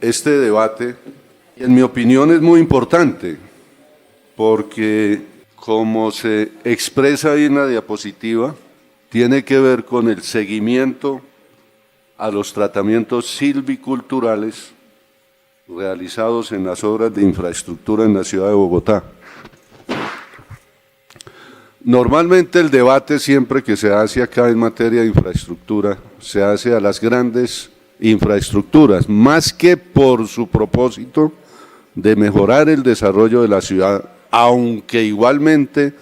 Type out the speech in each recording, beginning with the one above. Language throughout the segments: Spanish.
este debate, en mi opinión, es muy importante, porque como se expresa ahí en la diapositiva, tiene que ver con el seguimiento a los tratamientos silviculturales realizados en las obras de infraestructura en la ciudad de Bogotá. Normalmente el debate siempre que se hace acá en materia de infraestructura, se hace a las grandes infraestructuras, más que por su propósito de mejorar el desarrollo de la ciudad, aunque igualmente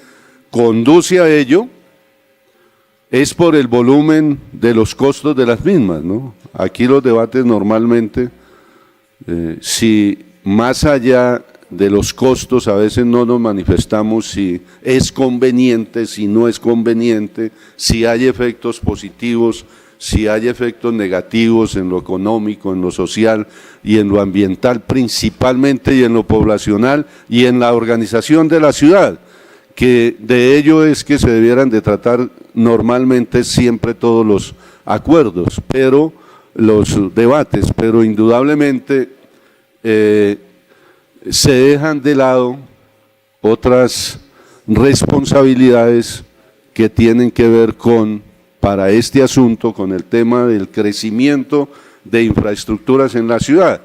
conduce a ello, es por el volumen de los costos de las mismas, ¿no? Aquí los debates normalmente, si más allá de los costos a veces no nos manifestamos si es conveniente, si no es conveniente, si hay efectos positivos, si hay efectos negativos en lo económico, en lo social y en lo ambiental principalmente, y en lo poblacional y en la organización de la ciudad, que de ello es que se debieran de tratar normalmente siempre todos los acuerdos, pero los debates, pero indudablemente se dejan de lado otras responsabilidades que tienen que ver con, para este asunto, con el tema del crecimiento de infraestructuras en la ciudad.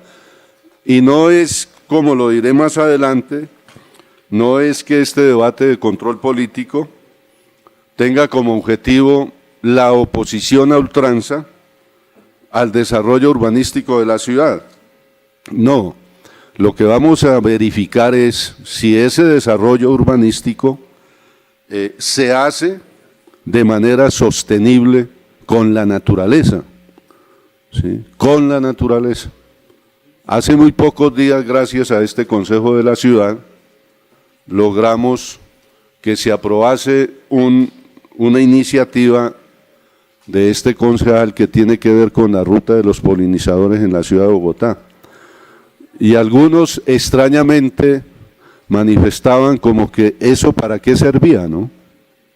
Y no es, como lo diré más adelante, no es que este debate de control político tenga como objetivo la oposición a ultranza al desarrollo urbanístico de la ciudad. No, lo que vamos a verificar es si ese desarrollo urbanístico se hace de manera sostenible con la naturaleza, ¿sí? Con la naturaleza. Hace muy pocos días, gracias a este Consejo de la Ciudad, logramos que se aprobase una iniciativa de este concejal que tiene que ver con la ruta de los polinizadores en la ciudad de Bogotá. Y algunos extrañamente manifestaban como que eso para qué servía, ¿no?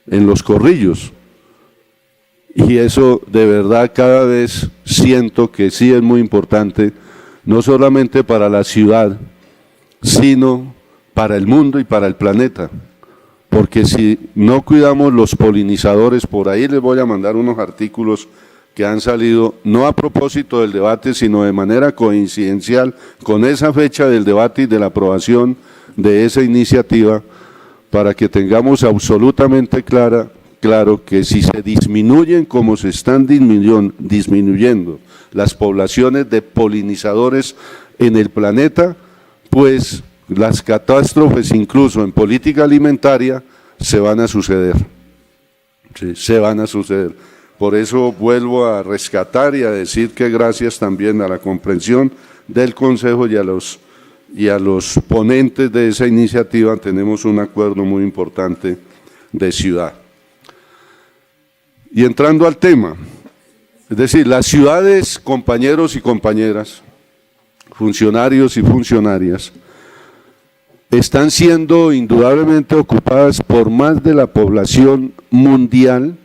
En los corrillos. Y eso de verdad cada vez siento que sí es muy importante, no solamente para la ciudad, sino para el mundo y para el planeta. Porque si no cuidamos los polinizadores, por ahí les voy a mandar unos artículos que han salido, no a propósito del debate, sino de manera coincidencial con esa fecha del debate y de la aprobación de esa iniciativa, para que tengamos absolutamente claro que si se disminuyen como se están disminuyendo las poblaciones de polinizadores en el planeta, pues las catástrofes incluso en política alimentaria se van a suceder, ¿sí? Se van a suceder. Por eso vuelvo a rescatar y a decir que gracias también a la comprensión del Consejo y a los ponentes de esa iniciativa tenemos un acuerdo muy importante de ciudad. Y entrando al tema, es decir, las ciudades, compañeros y compañeras, funcionarios y funcionarias, están siendo indudablemente ocupadas por más de la población mundial,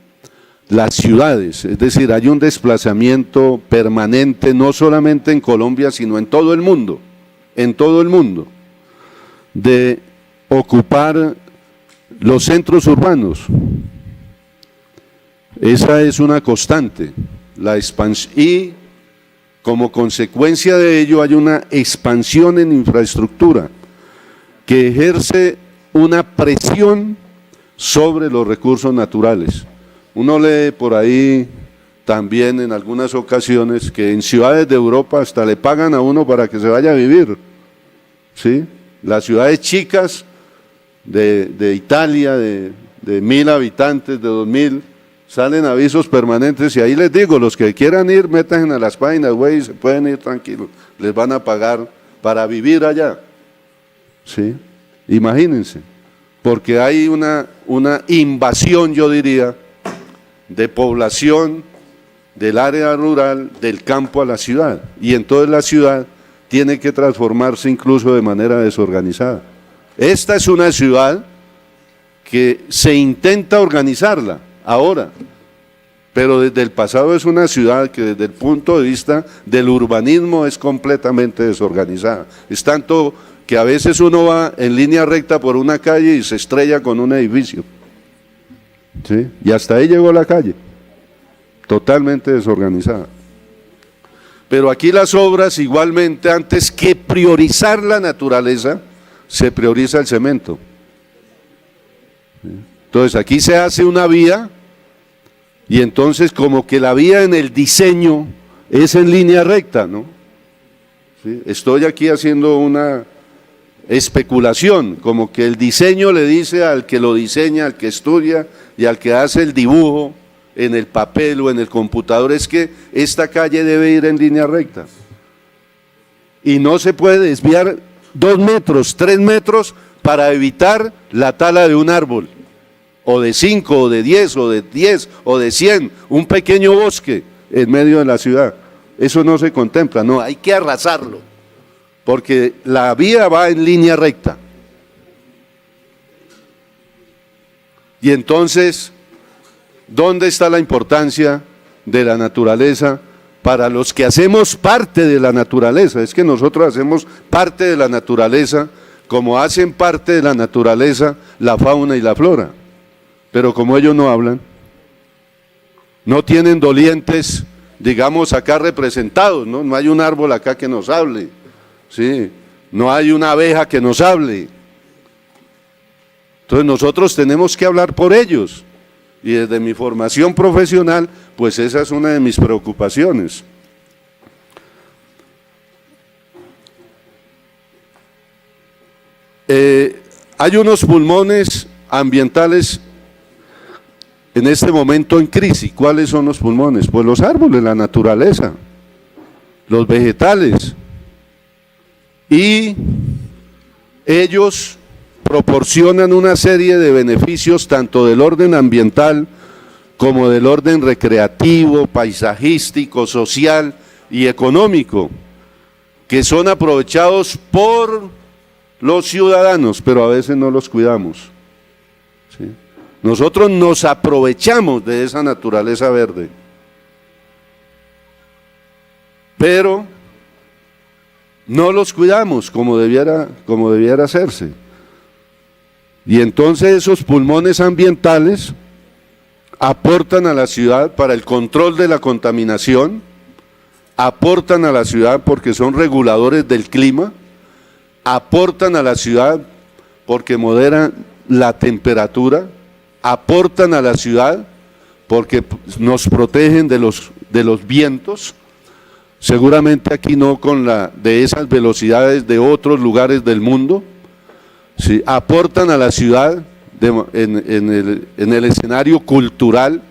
las ciudades, es decir, hay un desplazamiento permanente, no solamente en Colombia, sino en todo el mundo, de ocupar los centros urbanos. Esa es una constante, la expansión, y como consecuencia de ello hay una expansión en infraestructura que ejerce una presión sobre los recursos naturales. Uno lee por ahí también en algunas ocasiones que en ciudades de Europa hasta le pagan a uno para que se vaya a vivir, ¿sí? Las ciudades chicas de Italia, de 1000 habitantes, de 2000, salen avisos permanentes y ahí les digo, los que quieran ir, métanse a las páginas web y se pueden ir tranquilos, les van a pagar para vivir allá, ¿sí? Imagínense, porque hay una invasión, yo diría, de población del área rural, del campo a la ciudad, y entonces la ciudad tiene que transformarse incluso de manera desorganizada. Esta es una ciudad que se intenta organizarla ahora, pero desde el pasado es una ciudad que desde el punto de vista del urbanismo es completamente desorganizada. Es tanto que a veces uno va en línea recta por una calle y se estrella con un edificio. ¿Sí? Y hasta ahí llegó la calle, totalmente desorganizada. Pero aquí las obras igualmente, antes que priorizar la naturaleza, se prioriza el cemento. Entonces aquí se hace una vía y entonces como que la vía en el diseño es en línea recta, ¿no? ¿Sí? Estoy aquí haciendo una especulación, como que el diseño le dice al que lo diseña, al que estudia y al que hace el dibujo en el papel o en el computador, es que esta calle debe ir en línea recta y no se puede desviar 2 metros, 3 metros para evitar la tala de un árbol, o de 5, o de 10, o de 10, o de 100, un pequeño bosque en medio de la ciudad. Eso no se contempla, no, hay que arrasarlo, porque la vía va en línea recta. Y entonces, ¿dónde está la importancia de la naturaleza para los que hacemos parte de la naturaleza? Es que nosotros hacemos parte de la naturaleza, como hacen parte de la naturaleza la fauna y la flora. Pero como ellos no hablan, no tienen dolientes, digamos, acá representados, ¿no? No hay un árbol acá que nos hable, ¿sí? No hay una abeja que nos hable. Entonces nosotros tenemos que hablar por ellos. Y desde mi formación profesional, pues esa es una de mis preocupaciones. Hay unos pulmones ambientales en este momento en crisis. ¿Cuáles son los pulmones? Pues los árboles, la naturaleza, los vegetales. Y ellos proporcionan una serie de beneficios tanto del orden ambiental como del orden recreativo, paisajístico, social y económico, que son aprovechados por los ciudadanos, pero a veces no los cuidamos. ¿Sí? Nosotros nos aprovechamos de esa naturaleza verde, pero no los cuidamos como debiera hacerse. Y entonces esos pulmones ambientales aportan a la ciudad para el control de la contaminación, aportan a la ciudad porque son reguladores del clima, aportan a la ciudad porque moderan la temperatura, aportan a la ciudad porque nos protegen de los vientos, seguramente aquí no de esas velocidades de otros lugares del mundo. Sí, aportan a la ciudad en el escenario cultural,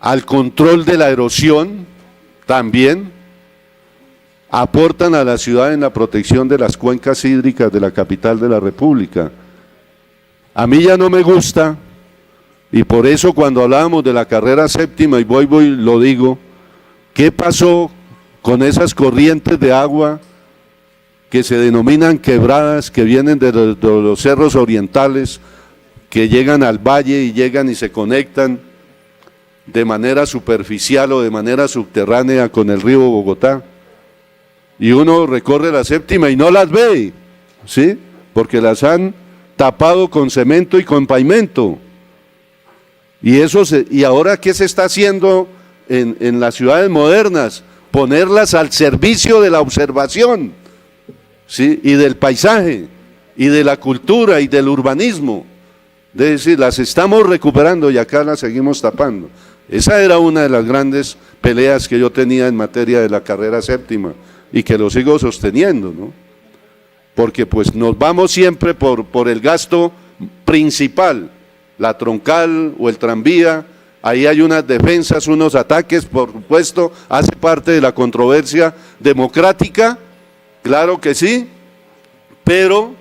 al control de la erosión también, aportan a la ciudad en la protección de las cuencas hídricas de la capital de la República. A mí ya no me gusta, y por eso cuando hablábamos de la carrera séptima, y voy lo digo, ¿qué pasó con esas corrientes de agua que se denominan quebradas, que vienen de los cerros orientales, que llegan al valle y llegan y se conectan de manera superficial o de manera subterránea con el río Bogotá? Y uno recorre la séptima y no las ve, ¿sí? Porque las han tapado con cemento y con pavimento. Y ahora, ¿qué se está haciendo en las ciudades modernas? Ponerlas al servicio de la observación, ¿sí? Y del paisaje, y de la cultura, y del urbanismo. Es decir, las estamos recuperando y acá las seguimos tapando. Esa era una de las grandes peleas que yo tenía en materia de la carrera séptima, y que lo sigo sosteniendo, ¿no? Porque pues nos vamos siempre por el gasto principal, la troncal o el tranvía. Ahí hay unas defensas, unos ataques, por supuesto, hace parte de la controversia democrática, claro que sí, pero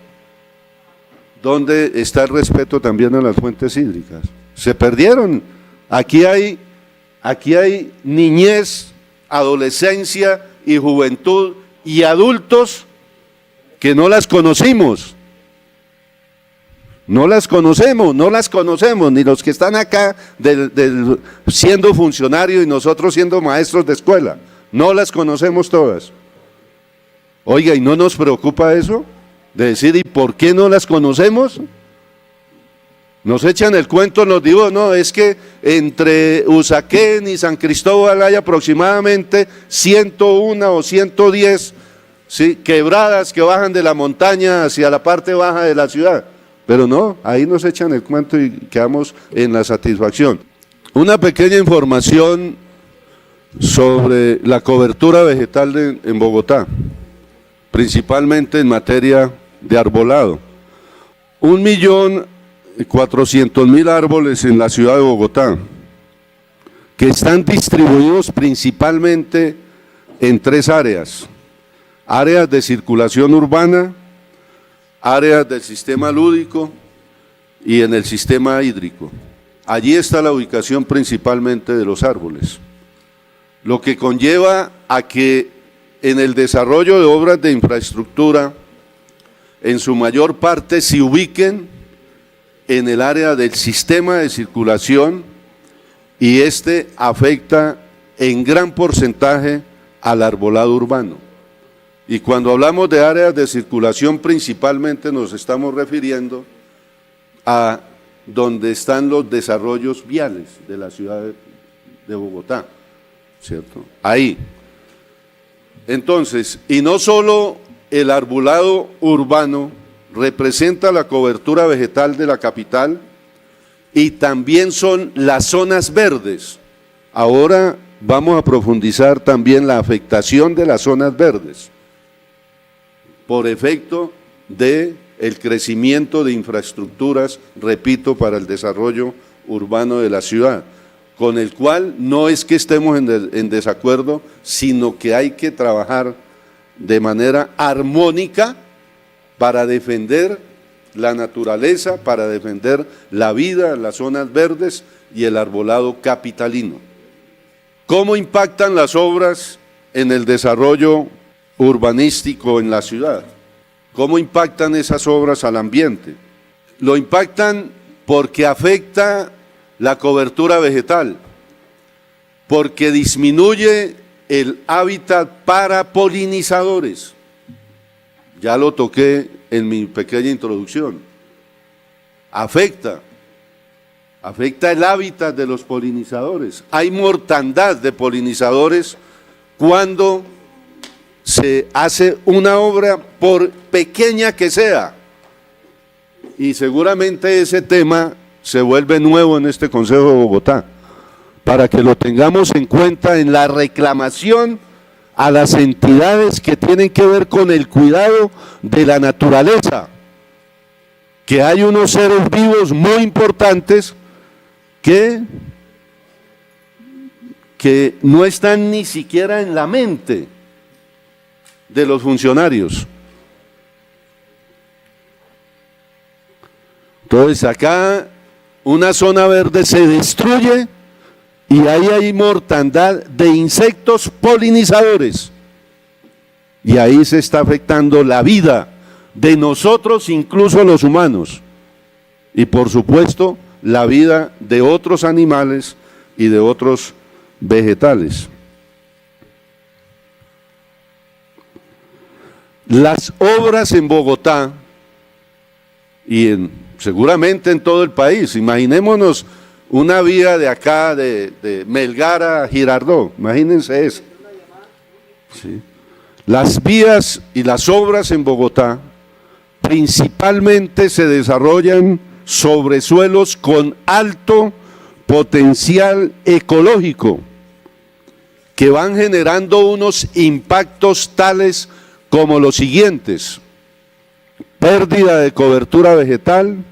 ¿dónde está el respeto también a las fuentes hídricas? Se perdieron. Aquí hay niñez, adolescencia y juventud y adultos que no las conocimos. No las conocemos, ni los que están acá siendo funcionarios y nosotros siendo maestros de escuela. No las conocemos todas. Oiga, ¿y no nos preocupa eso? De decir, ¿y por qué no las conocemos? Nos echan el cuento, nos digo, no, es que entre Usaquén y San Cristóbal hay aproximadamente 101 o 110, ¿sí?, quebradas que bajan de la montaña hacia la parte baja de la ciudad. Pero no, ahí nos echan el cuento y quedamos en la satisfacción. Una pequeña información sobre la cobertura vegetal en Bogotá, principalmente en materia de arbolado. 1.400.000 árboles en la ciudad de Bogotá, que están distribuidos principalmente en 3 áreas: áreas de circulación urbana, áreas del sistema lúdico y en el sistema hídrico. Allí está la ubicación principalmente de los árboles, lo que conlleva a que en el desarrollo de obras de infraestructura, en su mayor parte se ubiquen en el área del sistema de circulación, y este afecta en gran porcentaje al arbolado urbano. Y cuando hablamos de áreas de circulación, principalmente nos estamos refiriendo a donde están los desarrollos viales de la ciudad de Bogotá, ¿cierto? Ahí. Entonces, y no solo el arbolado urbano representa la cobertura vegetal de la capital, y también son las zonas verdes. Ahora vamos a profundizar también la afectación de las zonas verdes por efecto del crecimiento de infraestructuras, repito, para el desarrollo urbano de la ciudad, con el cual no es que estemos en desacuerdo, sino que hay que trabajar de manera armónica para defender la naturaleza, para defender la vida, las zonas verdes y el arbolado capitalino. ¿Cómo impactan las obras en el desarrollo urbanístico en la ciudad? ¿Cómo impactan esas obras al ambiente? Lo impactan porque afecta la cobertura vegetal, porque disminuye el hábitat para polinizadores. Ya lo toqué en mi pequeña introducción. Afecta el hábitat de los polinizadores. Hay mortandad de polinizadores cuando se hace una obra, por pequeña que sea, y seguramente ese tema se vuelve nuevo en este Consejo de Bogotá, para que lo tengamos en cuenta en la reclamación a las entidades que tienen que ver con el cuidado de la naturaleza, que hay unos seres vivos muy importantes que no están ni siquiera en la mente de los funcionarios. Entonces acá una zona verde se destruye y ahí hay mortandad de insectos polinizadores, y ahí se está afectando la vida de nosotros, incluso los humanos, y por supuesto la vida de otros animales y de otros vegetales. Las obras en Bogotá y seguramente en todo el país, imaginémonos una vía de acá, de Melgar a Girardot, imagínense eso. Sí. Las vías y las obras en Bogotá principalmente se desarrollan sobre suelos con alto potencial ecológico, que van generando unos impactos tales como los siguientes: pérdida de cobertura vegetal,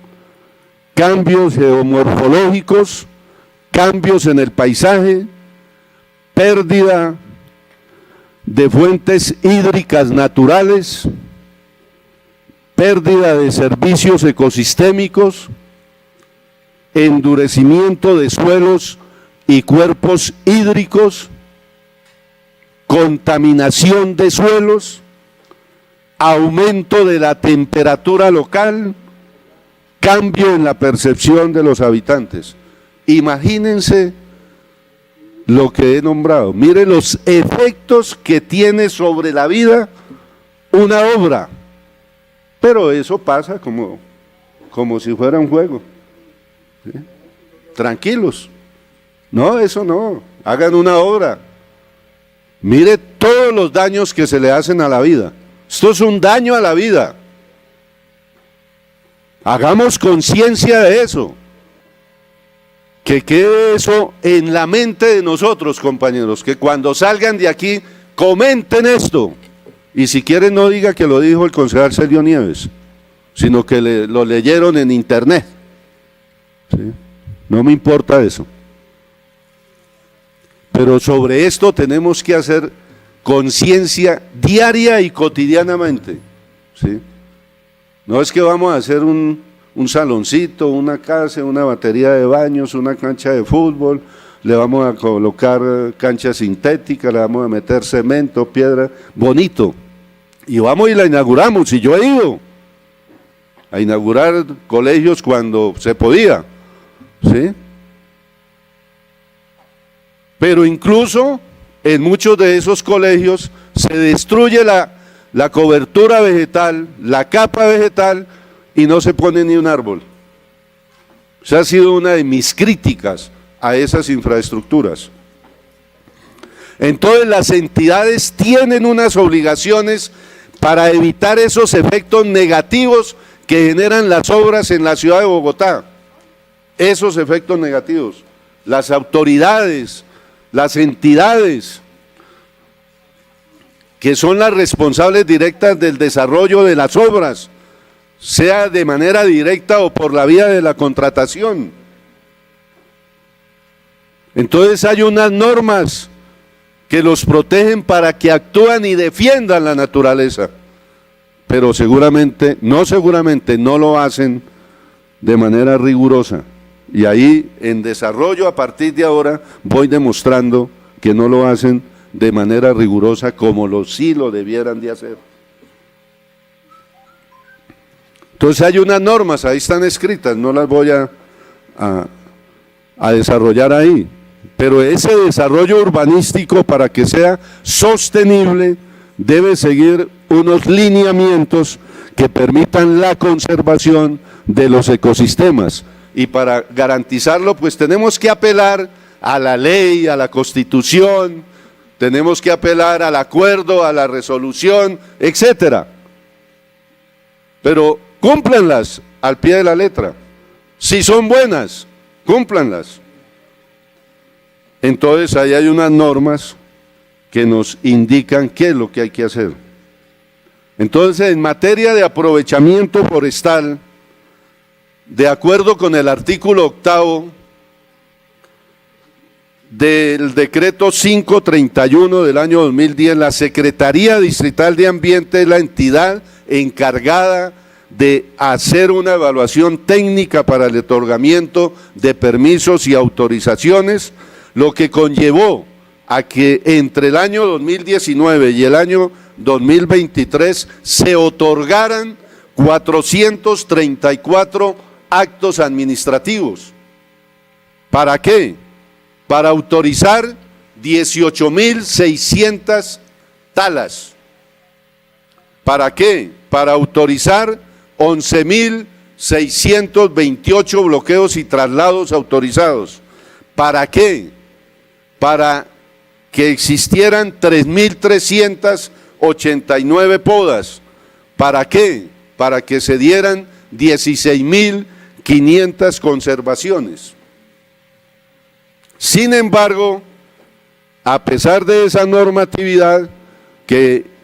cambios geomorfológicos, cambios en el paisaje, pérdida de fuentes hídricas naturales, pérdida de servicios ecosistémicos, endurecimiento de suelos y cuerpos hídricos, contaminación de suelos, aumento de la temperatura local, cambio en la percepción de los habitantes. Imagínense lo que he nombrado. Mire los efectos que tiene sobre la vida una obra. Pero eso pasa como si fuera un juego. ¿Sí? Tranquilos. No, eso no. Hagan una obra. Mire todos los daños que se le hacen a la vida. Esto es un daño a la vida. Hagamos conciencia de eso. Que quede eso en la mente de nosotros, compañeros, que cuando salgan de aquí comenten esto. Y si quieren no diga que lo dijo el concejal Celio Nieves, sino que lo leyeron en internet. ¿Sí? No me importa eso. Pero sobre esto tenemos que hacer conciencia diaria y cotidianamente. ¿Sí? No es que vamos a hacer un saloncito, una casa, una batería de baños, una cancha de fútbol, le vamos a colocar cancha sintética, le vamos a meter cemento, piedra, bonito. Y vamos y la inauguramos, y yo he ido a inaugurar colegios cuando se podía, ¿sí? Pero incluso en muchos de esos colegios se destruye la cobertura vegetal, la capa vegetal, y no se pone ni un árbol. Esa ha sido una de mis críticas a esas infraestructuras. Entonces las entidades tienen unas obligaciones para evitar esos efectos negativos que generan las obras en la ciudad de Bogotá. Esos efectos negativos. Las autoridades, las entidades que son las responsables directas del desarrollo de las obras, sea de manera directa o por la vía de la contratación. Entonces hay unas normas que los protegen para que actúen y defiendan la naturaleza, pero no lo hacen de manera rigurosa. Y ahí en desarrollo a partir de ahora voy demostrando que no lo hacen de manera rigurosa como sí lo debieran de hacer. Entonces hay unas normas, ahí están escritas, no las voy a desarrollar ahí, pero ese desarrollo urbanístico, para que sea sostenible, debe seguir unos lineamientos que permitan la conservación de los ecosistemas, y para garantizarlo pues tenemos que apelar a la ley, a la Constitución, tenemos que apelar al acuerdo, a la resolución, etcétera. Pero cúmplanlas al pie de la letra. Si son buenas, cúmplanlas. Entonces ahí hay unas normas que nos indican qué es lo que hay que hacer. Entonces, en materia de aprovechamiento forestal, de acuerdo con el artículo 8º del decreto 531 del año 2010, la Secretaría Distrital de Ambiente es la entidad encargada de hacer una evaluación técnica para el otorgamiento de permisos y autorizaciones, lo que conllevó a que entre el año 2019 y el año 2023 se otorgaran 434 actos administrativos. ¿Para qué? Para autorizar 18.600 talas. ¿Para qué? Para autorizar 11.628 bloqueos y traslados autorizados. ¿Para qué? Para que existieran 3.389 podas. ¿Para qué? Para que se dieran 16.500 conservaciones. Sin embargo, a pesar de esa normatividad que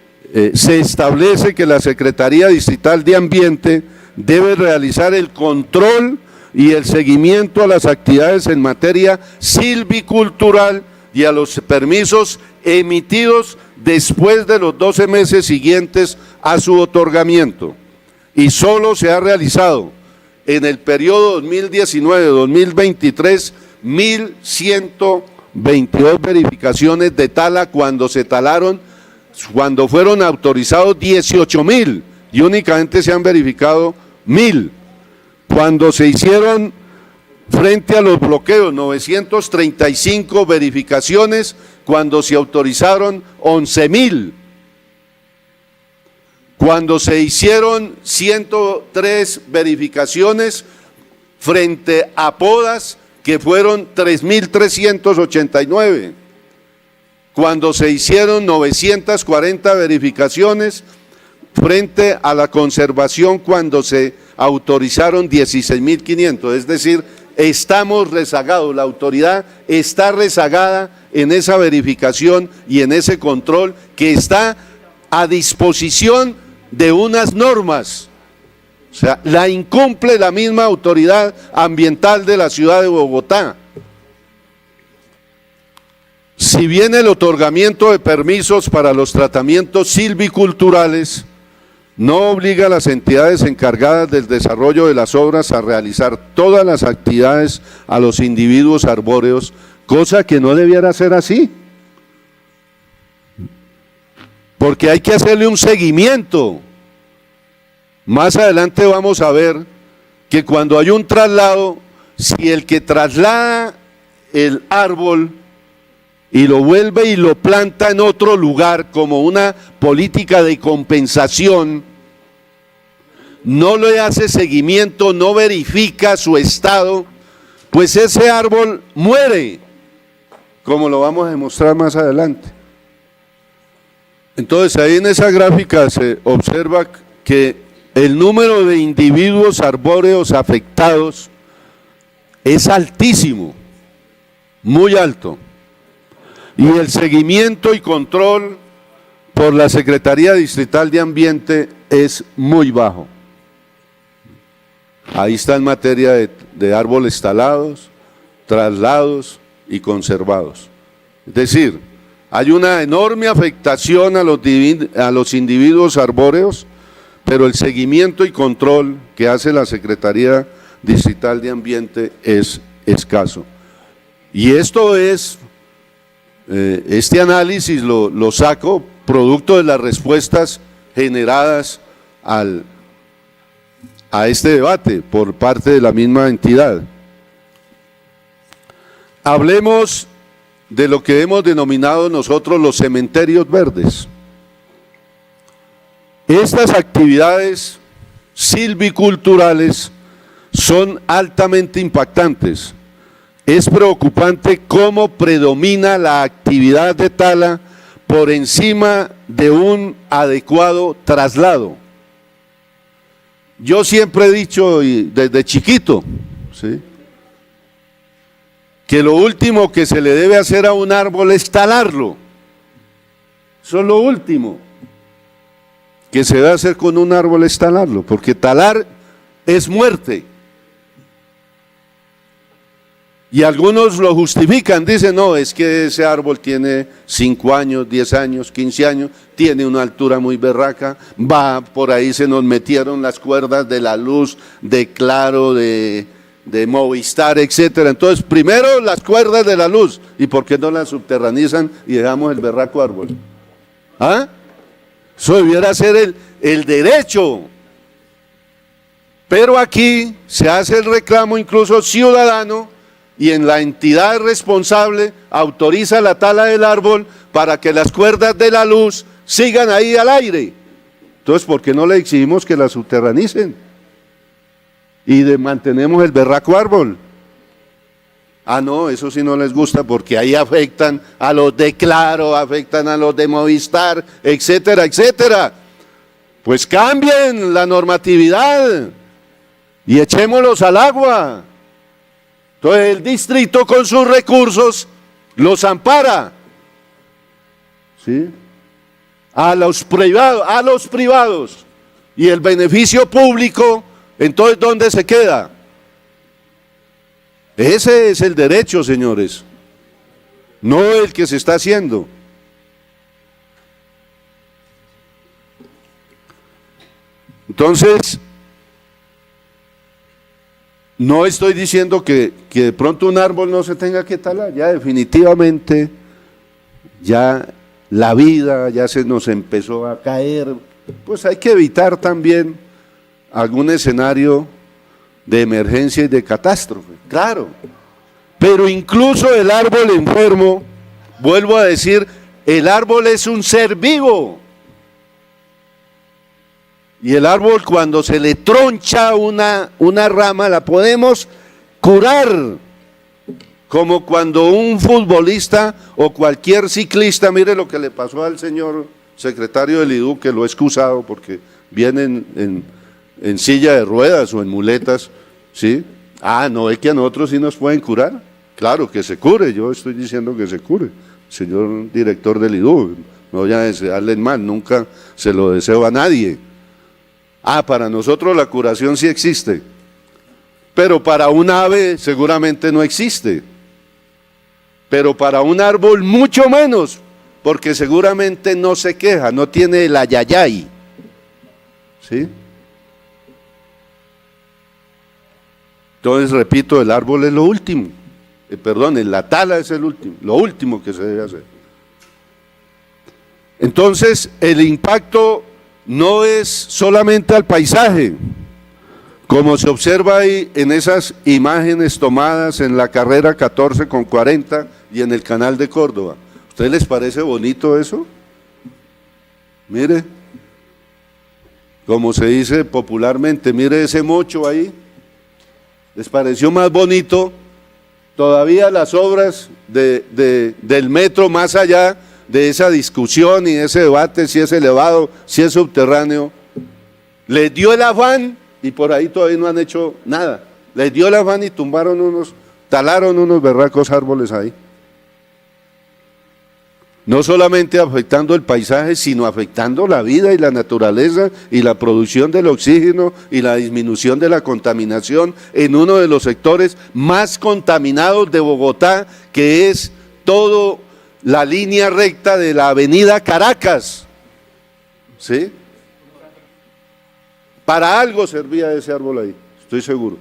se establece que la Secretaría Distrital de Ambiente debe realizar el control y el seguimiento a las actividades en materia silvicultural y a los permisos emitidos después de los 12 meses siguientes a su otorgamiento. Y solo se ha realizado en el periodo 2019-2023 1.122 verificaciones de tala cuando fueron autorizados 18.000 y únicamente se han verificado 1.000. Cuando se hicieron frente a los bloqueos 935 verificaciones, cuando se autorizaron 11.000. Cuando se hicieron 103 verificaciones frente a podas, que fueron 3.389. Cuando se hicieron 940 verificaciones frente a la conservación, cuando se autorizaron 16.500. Es decir, estamos rezagados, la autoridad está rezagada en esa verificación y en ese control que está a disposición de unas normas. O sea, la incumple la misma autoridad ambiental de la ciudad de Bogotá. Si bien el otorgamiento de permisos para los tratamientos silviculturales no obliga a las entidades encargadas del desarrollo de las obras a realizar todas las actividades a los individuos arbóreos, cosa que no debiera ser así, porque hay que hacerle un seguimiento. Más adelante vamos a ver que cuando hay un traslado, si el que traslada el árbol y lo vuelve y lo planta en otro lugar como una política de compensación, no le hace seguimiento, no verifica su estado, pues ese árbol muere, como lo vamos a demostrar más adelante. Entonces ahí en esa gráfica se observa que el número de individuos arbóreos afectados es altísimo, muy alto. Y el seguimiento y control por la Secretaría Distrital de Ambiente es muy bajo. Ahí está en materia de árboles talados, traslados y conservados. Es decir, hay una enorme afectación a los individuos arbóreos, pero el seguimiento y control que hace la Secretaría Distrital de Ambiente es escaso. Y esto es... este análisis lo saco producto de las respuestas generadas a este debate por parte de la misma entidad. Hablemos de lo que hemos denominado nosotros los cementerios verdes. Estas actividades silviculturales son altamente impactantes. Es preocupante cómo predomina la actividad de tala por encima de un adecuado traslado. Yo siempre he dicho, y desde chiquito, ¿sí?, que lo último que se le debe hacer a un árbol es talarlo. Eso es lo último que se debe hacer con un árbol, es talarlo, porque talar es muerte. Y algunos lo justifican, dicen, no, es que ese árbol tiene 5 años, 10 años, 15 años, tiene una altura muy berraca, va por ahí, se nos metieron las cuerdas de la luz, de Claro, de Movistar, etcétera. Entonces, primero las cuerdas de la luz, ¿y por qué no las subterranizan y dejamos el berraco árbol? ¿Ah? Eso debiera ser el derecho. Pero aquí se hace el reclamo incluso ciudadano, y en la entidad responsable autoriza la tala del árbol para que las cuerdas de la luz sigan ahí al aire. Entonces, ¿por qué no le exigimos que la subterranicen? Y mantenemos el berraco árbol. Ah, no, eso sí no les gusta porque ahí afectan a los de Claro, afectan a los de Movistar, etcétera, etcétera. Pues cambien la normatividad y echémoslos al agua. Entonces el distrito con sus recursos los ampara, ¿sí?, a los privados, y el beneficio público, entonces ¿dónde se queda? Ese es el derecho, señores, no el que se está haciendo. Entonces, no estoy diciendo que de pronto un árbol no se tenga que talar, ya definitivamente, ya la vida ya se nos empezó a caer, pues hay que evitar también algún escenario de emergencia y de catástrofe, claro. Pero incluso el árbol enfermo, vuelvo a decir, el árbol es un ser vivo. Y el árbol, cuando se le troncha una rama, la podemos curar. Como cuando un futbolista o cualquier ciclista, mire lo que le pasó al señor secretario del IDU, que lo he excusado porque viene en silla de ruedas o en muletas, ¿sí? No, es que a nosotros sí nos pueden curar. Claro, que se cure, yo estoy diciendo que se cure, señor director del IDU, no voy a desearle el mal, nunca se lo deseo a nadie. Para nosotros la curación sí existe, pero para un ave seguramente no existe, pero para un árbol mucho menos, porque seguramente no se queja, no tiene el ayayay, ¿sí? Entonces, repito, el árbol es lo último, la tala es lo último que se debe hacer. Entonces, el impacto no es solamente al paisaje, como se observa ahí en esas imágenes tomadas en la carrera 14/40 y en el canal de Córdoba. ¿A ustedes les parece bonito eso? Mire, como se dice popularmente, mire ese mocho ahí. ¿Les pareció más bonito? Todavía las obras del metro, más allá de esa discusión y ese debate, si es elevado, si es subterráneo, les dio el afán y por ahí todavía no han hecho nada. Les dio el afán y talaron unos berracos árboles ahí. No solamente afectando el paisaje, sino afectando la vida y la naturaleza y la producción del oxígeno y la disminución de la contaminación en uno de los sectores más contaminados de Bogotá, que es todo la línea recta de la avenida Caracas, ¿sí? Para algo servía ese árbol ahí, estoy seguro.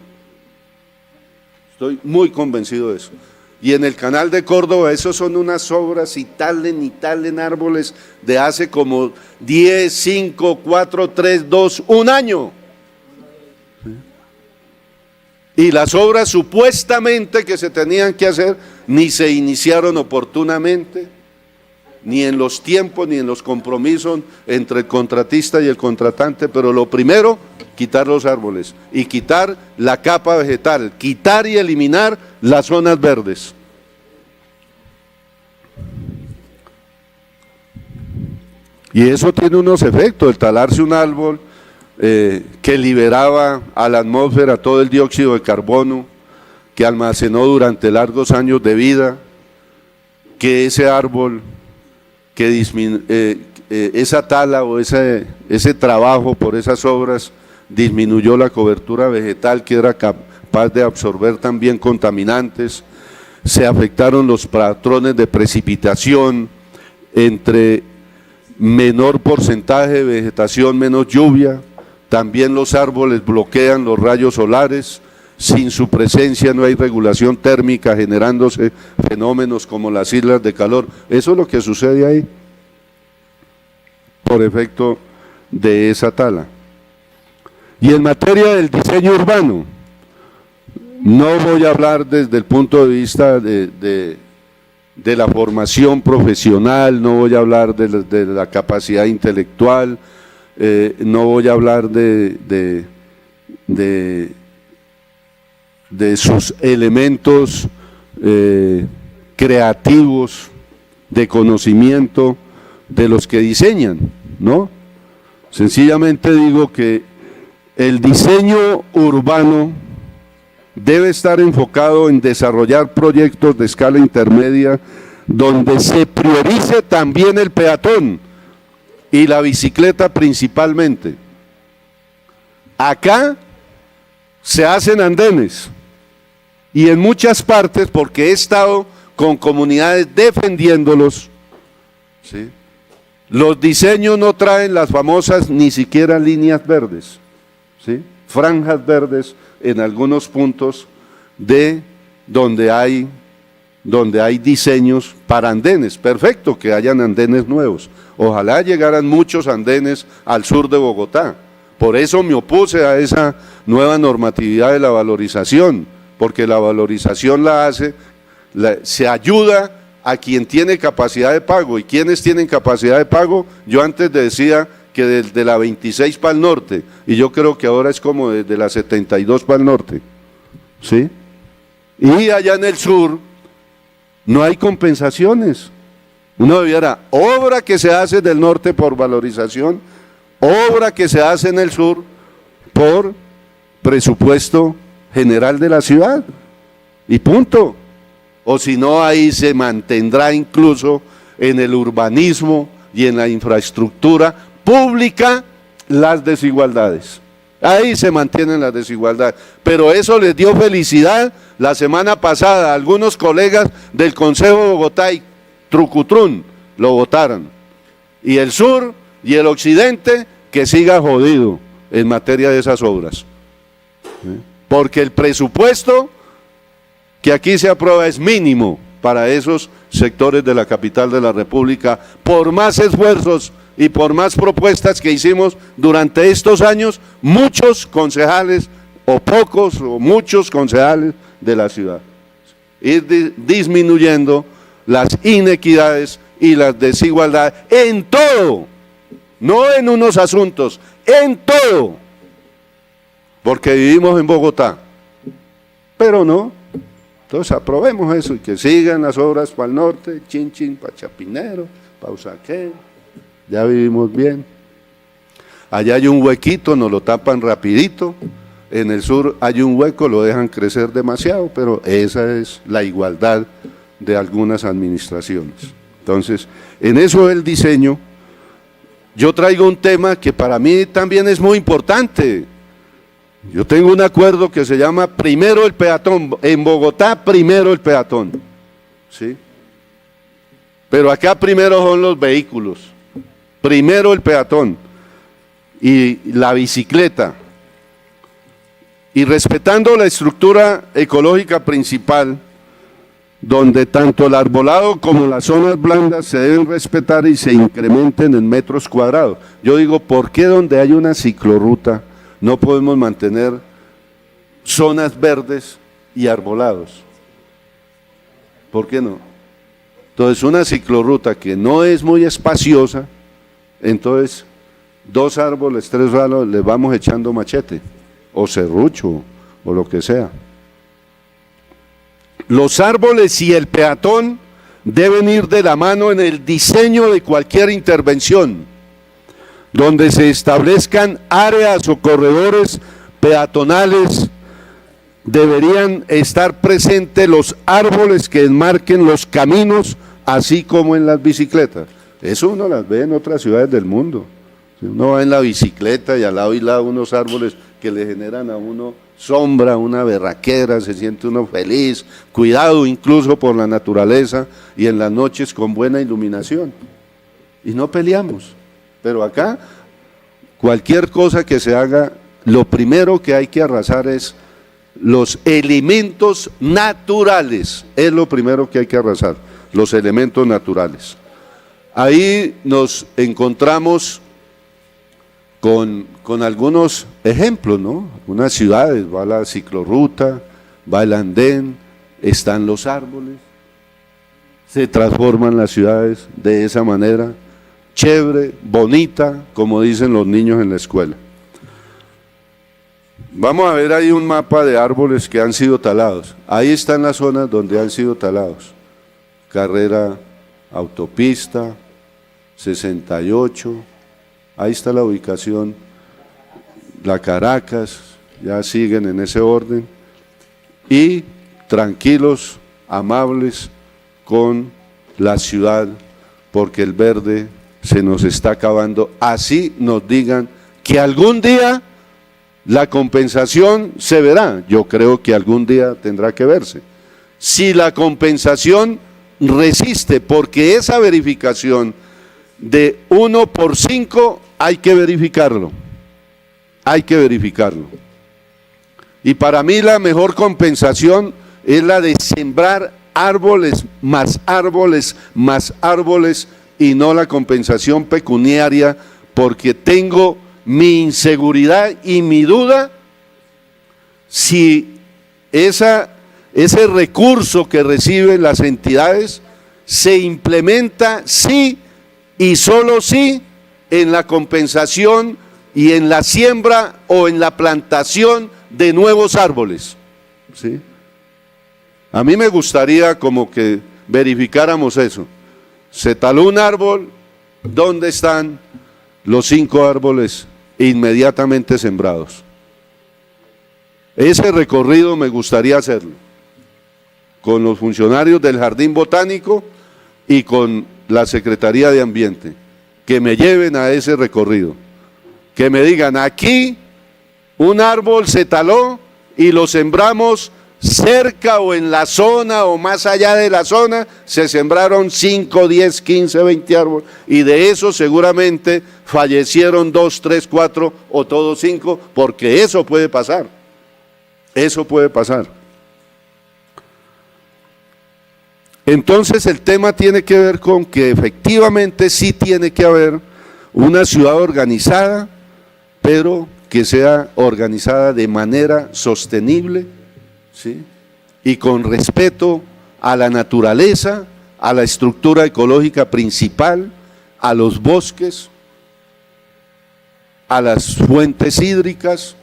Estoy muy convencido de eso. Y en el canal de Córdoba, esos son unas obras y talen árboles de hace como 10, 5, 4, 3, 2, un año. Y las obras supuestamente que se tenían que hacer ni se iniciaron oportunamente, ni en los tiempos, ni en los compromisos entre el contratista y el contratante, pero lo primero, quitar los árboles y quitar la capa vegetal, quitar y eliminar las zonas verdes. Y eso tiene unos efectos, el talarse un árbol que liberaba a la atmósfera todo el dióxido de carbono, que almacenó durante largos años de vida, que ese árbol, esa tala o ese trabajo por esas obras disminuyó la cobertura vegetal, que era capaz de absorber también contaminantes, se afectaron los patrones de precipitación, entre menor porcentaje de vegetación, menos lluvia, también los árboles bloquean los rayos solares, sin su presencia no hay regulación térmica, generándose fenómenos como las islas de calor. Eso es lo que sucede ahí, por efecto de esa tala. Y en materia del diseño urbano, no voy a hablar desde el punto de vista de la formación profesional, no voy a hablar de la capacidad intelectual, no voy a hablar de sus elementos creativos, de conocimiento de los que diseñan, ¿no? Sencillamente digo que el diseño urbano debe estar enfocado en desarrollar proyectos de escala intermedia donde se priorice también el peatón y la bicicleta principalmente. Acá se hacen andenes y en muchas partes, porque he estado con comunidades defendiéndolos, ¿sí?, los diseños no traen las famosas ni siquiera líneas verdes, ¿sí?, franjas verdes en algunos puntos de donde hay diseños para andenes. Perfecto que hayan andenes nuevos, ojalá llegaran muchos andenes al sur de Bogotá, Por eso me opuse a esa nueva normatividad de la valorización, porque la valorización se ayuda a quien tiene capacidad de pago. ¿Y quienes tienen capacidad de pago? Yo antes decía que desde la 26 para el norte, y yo creo que ahora es como desde la 72 para el norte, ¿sí? Y allá en el sur no hay compensaciones. Uno debiera, obra que se hace del norte por valorización, obra que se hace en el sur por presupuesto general de la ciudad, y punto. O si no, ahí se mantendrá incluso en el urbanismo y en la infraestructura pública las desigualdades. Ahí se mantienen las desigualdades. Pero eso les dio felicidad la semana pasada a algunos colegas del Consejo de Bogotá y Trucutrún lo votaron. Y el sur y el occidente que siga jodido en materia de esas obras. Porque el presupuesto que aquí se aprueba es mínimo para esos sectores de la capital de la República, por más esfuerzos y por más propuestas que hicimos durante estos años, muchos concejales, o pocos o muchos concejales de la ciudad. Ir disminuyendo las inequidades y las desigualdades en todo, no en unos asuntos, en todo, porque vivimos en Bogotá, pero no. Entonces aprobemos eso y que sigan las obras para el norte, Chinchín, para Chapinero, para Usaquén, ya vivimos bien. Allá hay un huequito, nos lo tapan rapidito, en el sur hay un hueco, lo dejan crecer demasiado, pero esa es la igualdad de algunas administraciones. Entonces, en eso del diseño, yo traigo un tema que para mí también es muy importante. Yo tengo un acuerdo que se llama Primero el Peatón, en Bogotá primero el peatón, ¿sí? Pero acá primero son los vehículos, primero el peatón y la bicicleta, y respetando la estructura ecológica principal, donde tanto el arbolado como las zonas blandas se deben respetar y se incrementen en metros cuadrados. Yo digo, ¿por qué donde hay una ciclorruta no podemos mantener zonas verdes y arbolados? ¿Por qué no? Entonces, una ciclorruta que no es muy espaciosa, entonces 2 árboles, 3 árboles, les vamos echando machete, o serrucho, o lo que sea. Los árboles y el peatón deben ir de la mano en el diseño de cualquier intervención, donde se establezcan áreas o corredores peatonales. Deberían estar presentes los árboles que enmarquen los caminos, así como en las bicicletas. Eso uno las ve en otras ciudades del mundo. Uno va en la bicicleta y al lado y lado unos árboles que le generan a uno sombra, una berraquera, se siente uno feliz, cuidado incluso por la naturaleza, y en las noches con buena iluminación. Y no peleamos. Pero acá, cualquier cosa que se haga, lo primero que hay que arrasar es los elementos naturales, es lo primero que hay que arrasar, los elementos naturales. Ahí nos encontramos con algunos ejemplos, ¿no? Algunas ciudades, va la ciclorruta, va el andén, están los árboles, se transforman las ciudades de esa manera, chévere, bonita, como dicen los niños en la escuela. Vamos a ver ahí un mapa de árboles que han sido talados. Ahí están las zonas donde han sido talados. Carrera, autopista, 68, ahí está la ubicación, la Caracas, ya siguen en ese orden. Y tranquilos, amables con la ciudad, porque el verde se nos está acabando. Así nos digan que algún día la compensación se verá. Yo creo que algún día tendrá que verse. Si la compensación resiste, porque esa verificación de 1 por 5 hay que verificarlo. Hay que verificarlo. Y para mí la mejor compensación es la de sembrar árboles, más árboles, más árboles, y no la compensación pecuniaria, porque tengo mi inseguridad y mi duda si ese recurso que reciben las entidades se implementa sí y solo sí en la compensación y en la siembra o en la plantación de nuevos árboles, ¿sí? A mí me gustaría como que verificáramos eso. Se taló un árbol, ¿dónde están los 5 árboles inmediatamente sembrados? Ese recorrido me gustaría hacerlo con los funcionarios del Jardín Botánico y con la Secretaría de Ambiente, que me lleven a ese recorrido, que me digan, aquí un árbol se taló y lo sembramos cerca o en la zona o más allá de la zona, se sembraron 5, 10, 15, 20 árboles, y de esos seguramente fallecieron 2, 3, 4 o todos 5, porque eso puede pasar, eso puede pasar. Entonces el tema tiene que ver con que efectivamente sí tiene que haber una ciudad organizada, pero que sea organizada de manera sostenible, ¿sí? Y con respeto a la naturaleza, a la estructura ecológica principal, a los bosques, a las fuentes hídricas,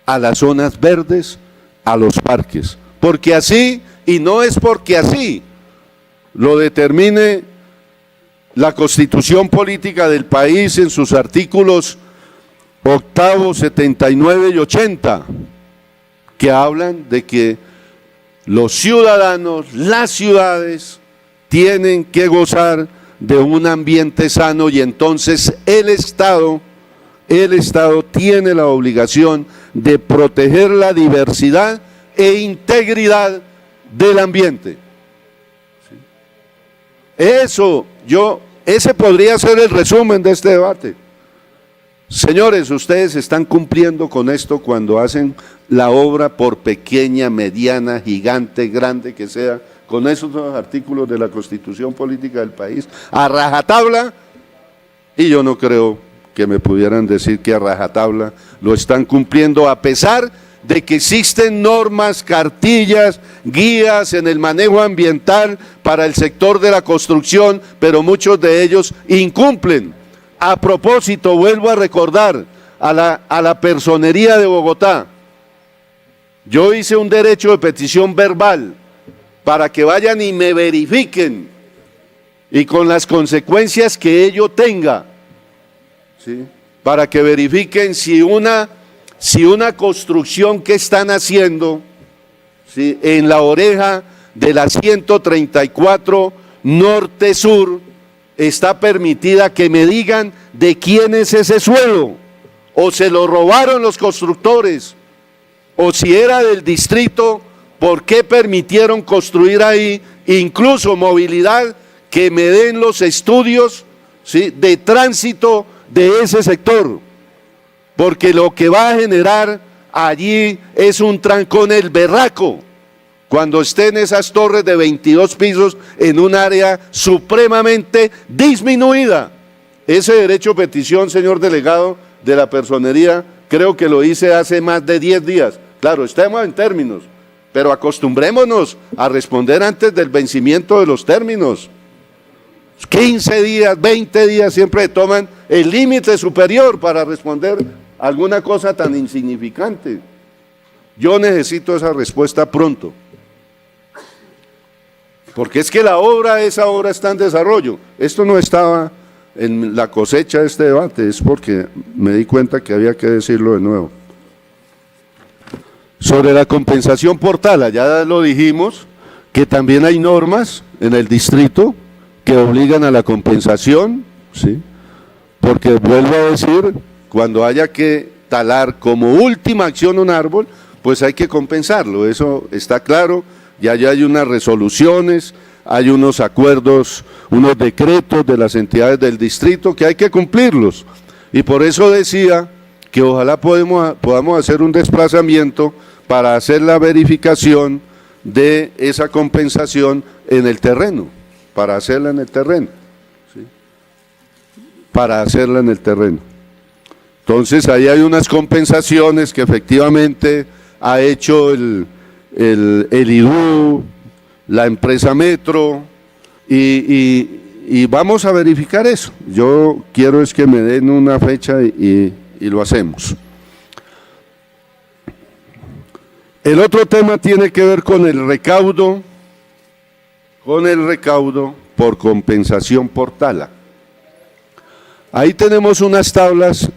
a las zonas verdes, a los parques, porque así, y no es porque así lo determine la Constitución Política del país en sus artículos 8, 79 y 80, que hablan de que los ciudadanos, las ciudades, tienen que gozar de un ambiente sano, y entonces el Estado tiene la obligación de proteger la diversidad e integridad del ambiente. Ese podría ser el resumen de este debate. Señores, ustedes están cumpliendo con esto cuando hacen la obra, por pequeña, mediana, gigante, grande que sea, con esos dos artículos de la Constitución Política del país, a rajatabla, y yo no creo que me pudieran decir que a rajatabla lo están cumpliendo, a pesar de que existen normas, cartillas, guías en el manejo ambiental para el sector de la construcción, pero muchos de ellos incumplen. A propósito, vuelvo a recordar a la Personería de Bogotá. Yo hice un derecho de petición verbal para que vayan y me verifiquen, y con las consecuencias que ello tenga, ¿sí? Para que verifiquen si una construcción que están haciendo, ¿sí?, en la oreja de la 134 norte-sur, está permitida, que me digan de quién es ese suelo, o se lo robaron los constructores, o si era del distrito, ¿por qué permitieron construir ahí? Incluso movilidad, que me den los estudios, ¿sí?, de tránsito de ese sector, porque lo que va a generar allí es un trancón el berraco, cuando estén esas torres de 22 pisos en un área supremamente disminuida. Ese derecho a petición, señor delegado de la Personería, creo que lo hice hace más de 10 días. Claro, estamos en términos, pero acostumbrémonos a responder antes del vencimiento de los términos. 15 días, 20 días siempre toman el límite superior para responder alguna cosa tan insignificante. Yo necesito esa respuesta pronto, porque es que esa obra está en desarrollo. Esto no estaba en la cosecha de este debate, es porque me di cuenta que había que decirlo de nuevo. Sobre la compensación por tala, ya lo dijimos, que también hay normas en el distrito que obligan a la compensación, ¿sí? Porque vuelvo a decir, cuando haya que talar como última acción un árbol, pues hay que compensarlo, eso está claro. Ya hay unas resoluciones, hay unos acuerdos, unos decretos de las entidades del distrito que hay que cumplirlos, y por eso decía que ojalá podamos hacer un desplazamiento para hacer la verificación de esa compensación en el terreno, para hacerla en el terreno, ¿sí? Para hacerla en el terreno. Entonces ahí hay unas compensaciones que efectivamente ha hecho el IDU, la empresa Metro, y vamos a verificar eso. Yo quiero es que me den una fecha y lo hacemos. El otro tema tiene que ver con el recaudo por compensación por tala. Ahí tenemos unas tablas.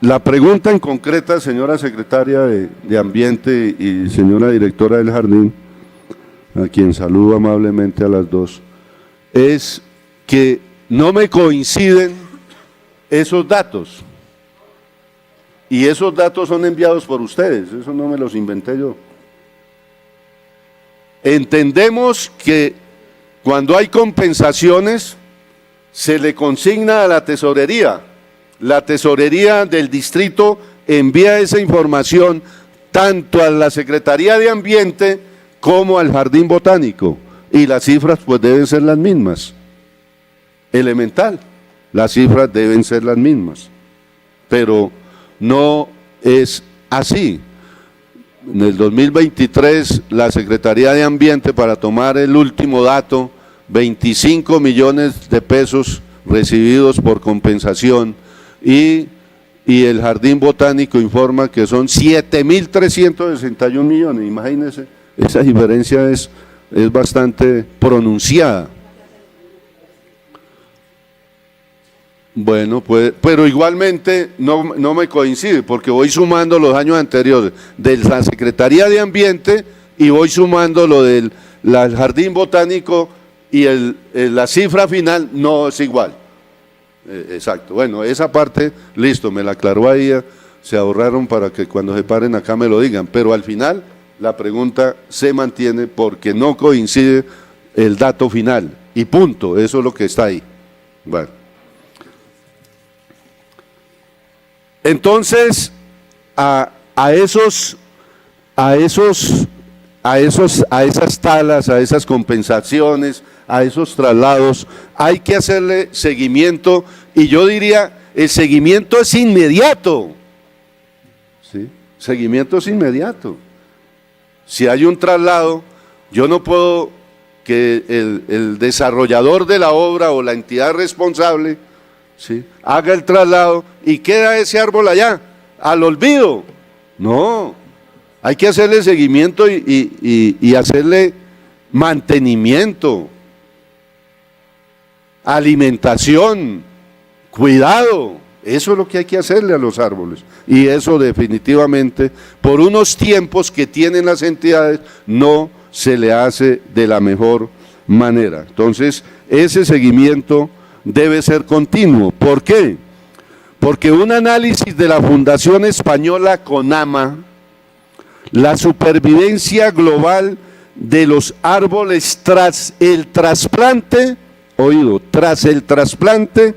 La pregunta en concreta, señora secretaria de Ambiente y señora directora del Jardín, a quien saludo amablemente a las dos, es que no me coinciden esos datos. Y esos datos son enviados por ustedes, eso no me los inventé yo. Entendemos que cuando hay compensaciones se le consigna a la tesorería. La tesorería del distrito envía esa información tanto a la Secretaría de Ambiente como al Jardín Botánico, y las cifras pues deben ser las mismas. Elemental, las cifras deben ser las mismas, pero no es así. En el 2023 la Secretaría de Ambiente, para tomar el último dato, 25 millones de pesos recibidos por compensación, y el Jardín Botánico informa que son 7.361 millones, imagínense, esa diferencia es bastante pronunciada. Bueno, pues, pero igualmente no me coincide, porque voy sumando los años anteriores de la Secretaría de Ambiente y voy sumando lo del Jardín Botánico, y la cifra final no es igual. Exacto, bueno, esa parte, listo, me la aclaró ahí, se ahorraron para que cuando se paren acá me lo digan, pero al final la pregunta se mantiene porque no coincide el dato final, y punto, eso es lo que está ahí. Bueno. Entonces, a esas talas, a esas compensaciones, a esos traslados, hay que hacerle seguimiento, y yo diría, el seguimiento es inmediato. ¿Sí? Seguimiento es inmediato. Si hay un traslado, yo no puedo que el desarrollador de la obra o la entidad responsable, ¿sí?, haga el traslado y queda ese árbol allá, al olvido. No, hay que hacerle seguimiento y hacerle mantenimiento, alimentación, cuidado. Eso es lo que hay que hacerle a los árboles, y eso definitivamente por unos tiempos que tienen las entidades no se le hace de la mejor manera. Entonces ese seguimiento debe ser continuo. ¿Por qué? Porque un análisis de la Fundación Española CONAMA, la supervivencia global de los árboles tras el trasplante, tras el trasplante,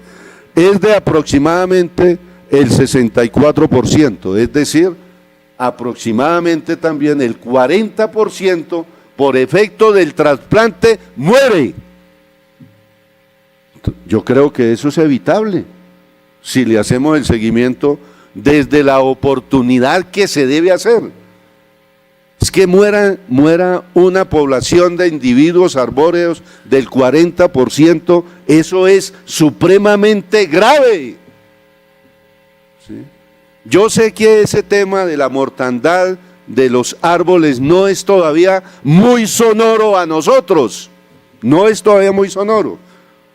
es de aproximadamente el 64%, es decir, aproximadamente también el 40% por efecto del trasplante muere. Yo creo que eso es evitable si le hacemos el seguimiento desde la oportunidad que se debe hacer. Es que muera una población de individuos arbóreos del 40%, eso es supremamente grave. ¿Sí? Yo sé que ese tema de la mortandad de los árboles no es todavía muy sonoro a nosotros, no es todavía muy sonoro.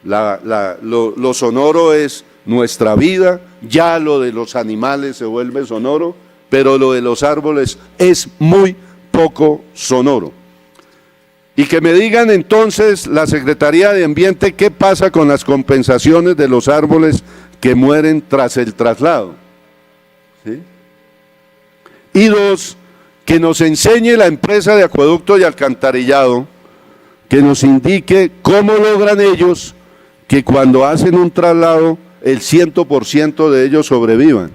Lo sonoro es nuestra vida, ya lo de los animales se vuelve sonoro, pero lo de los árboles es muy poco sonoro. Y que me digan entonces la Secretaría de Ambiente qué pasa con las compensaciones de los árboles que mueren tras el traslado. ¿Sí? Y dos, que nos enseñe la empresa de acueducto y alcantarillado, que nos indique cómo logran ellos que cuando hacen un traslado el 100% de ellos sobrevivan.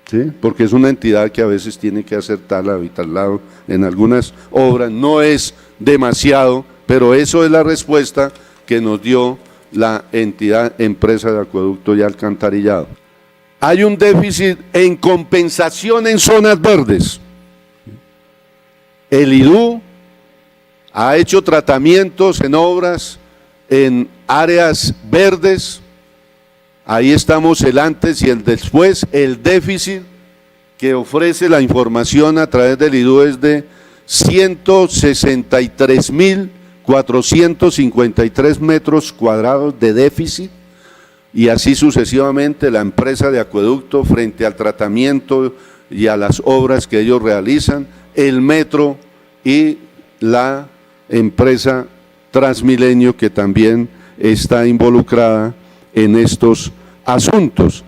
¿Sí? Porque es una entidad que a veces tiene que hacer tala y traslado en algunas obras, no es demasiado, pero eso es la respuesta que nos dio la entidad empresa de acueducto y alcantarillado. hay un déficit en compensación en zonas verdes. El IDU ha hecho tratamientos en obras en áreas verdes. Ahí estamos el antes y el después. El déficit que ofrece la información a través del IDU es de 163.453 metros cuadrados de déficit, y así sucesivamente la empresa de acueducto frente al tratamiento y a las obras que ellos realizan, el metro y la empresa Transmilenio, que también está involucrada en estos asuntos.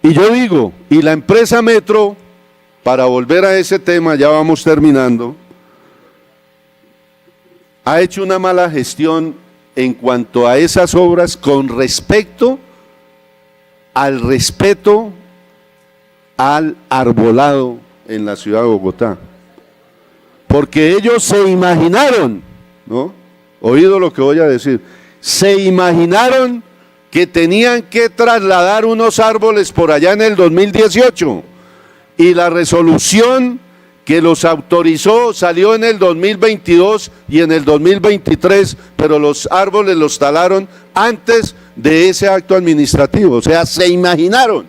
Y yo digo, y la empresa Metro, para volver a ese tema, ya vamos terminando, ha hecho una mala gestión en cuanto a esas obras con respecto al respeto al arbolado en la ciudad de Bogotá. Porque ellos se imaginaron, ¿no? Oído lo que voy a decir, se imaginaron que tenían que trasladar unos árboles por allá en el 2018, y la resolución que los autorizó salió en el 2022 y en el 2023, pero los árboles los talaron antes de ese acto administrativo. O sea, se imaginaron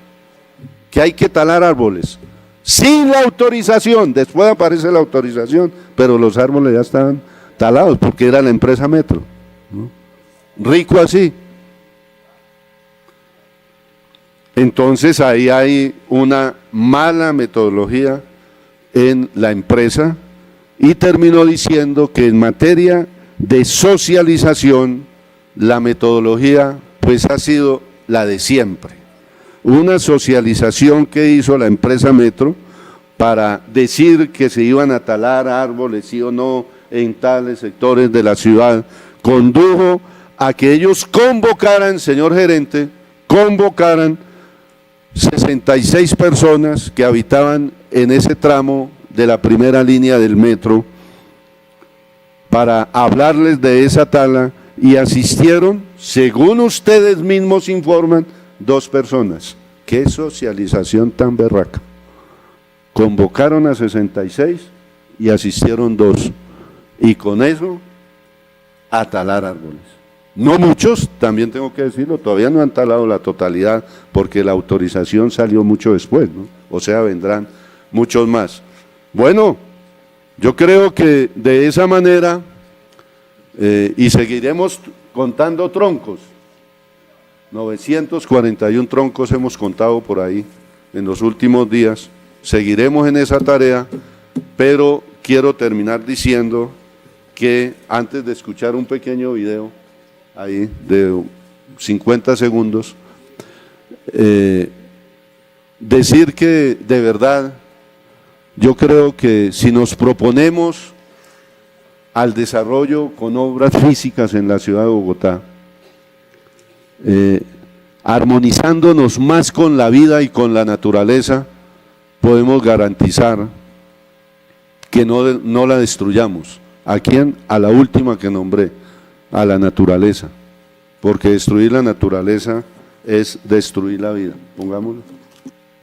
que hay que talar árboles sin la autorización. Después aparece la autorización, pero los árboles ya estaban talados porque era la empresa Metro, ¿no? Rico así. Entonces ahí hay una mala metodología en la empresa, y terminó diciendo que en materia de socialización la metodología pues ha sido la de siempre. Una socialización que hizo la empresa Metro para decir que se iban a talar árboles sí o no en tales sectores de la ciudad, condujo a que ellos convocaran, señor gerente, convocaran 66 personas que habitaban en ese tramo de la primera línea del metro para hablarles de esa tala, y asistieron, según ustedes mismos informan, 2 personas. ¡Qué socialización tan berraca! Convocaron a 66 y asistieron 2, y con eso a talar árboles. No muchos, también tengo que decirlo, todavía no han talado la totalidad porque la autorización salió mucho después, ¿no? O sea, vendrán muchos más. Bueno, yo creo que de esa manera, y seguiremos contando troncos, 941 troncos hemos contado por ahí en los últimos días, seguiremos en esa tarea, pero quiero terminar diciendo que antes de escuchar un pequeño video ahí de 50 segundos, decir que de verdad yo creo que si nos proponemos al desarrollo con obras físicas en la ciudad de Bogotá, armonizándonos más con la vida y con la naturaleza, podemos garantizar que no la destruyamos. ¿A quién? A la última que nombré, a la naturaleza, porque destruir la naturaleza es destruir la vida. Pongámoslo.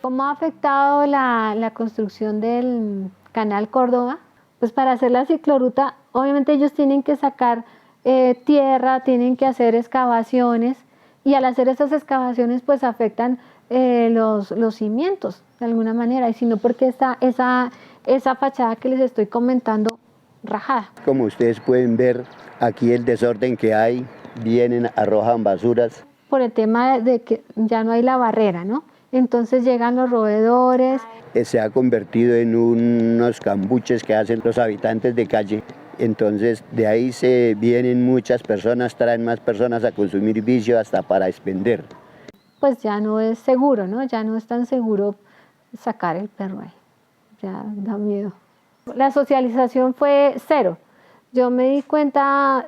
¿Cómo ha afectado la construcción del Canal Córdoba? Pues para hacer la ciclorruta, obviamente ellos tienen que sacar tierra, tienen que hacer excavaciones, y al hacer esas excavaciones pues afectan los cimientos de alguna manera, y si no porque está esa fachada que les estoy comentando rajada. Como ustedes pueden ver, aquí el desorden que hay, vienen, arrojan basuras. Por el tema de que ya no hay la barrera, ¿no? Entonces llegan los roedores. Se ha convertido en unos cambuches que hacen los habitantes de calle. Entonces de ahí se vienen muchas personas, traen más personas a consumir vicio hasta para expender. Pues ya no es seguro, ¿no? Ya no es tan seguro sacar el perro ahí. Ya da miedo. La socialización fue cero. Yo me di cuenta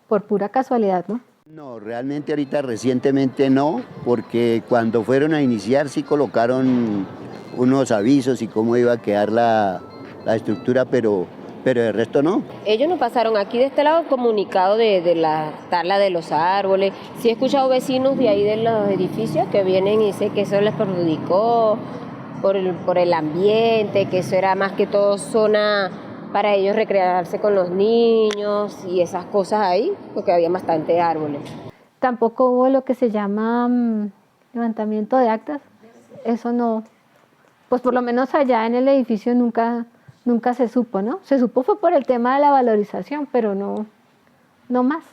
por pura casualidad, ¿no? No, realmente ahorita recientemente no, porque cuando fueron a iniciar sí colocaron unos avisos y cómo iba a quedar la estructura, pero pero el resto no. Ellos no pasaron aquí de este lado comunicado de la tala de los árboles. Sí he escuchado vecinos de ahí de los edificios que vienen y dicen que eso les perjudicó por el ambiente, que eso era más que todo zona para ellos recrearse con los niños y esas cosas ahí, porque había bastantes árboles. Tampoco hubo lo que se llama levantamiento de actas. Eso no, pues por lo menos allá en el edificio nunca se supo, ¿no? Se supo fue por el tema de la valorización, pero no más.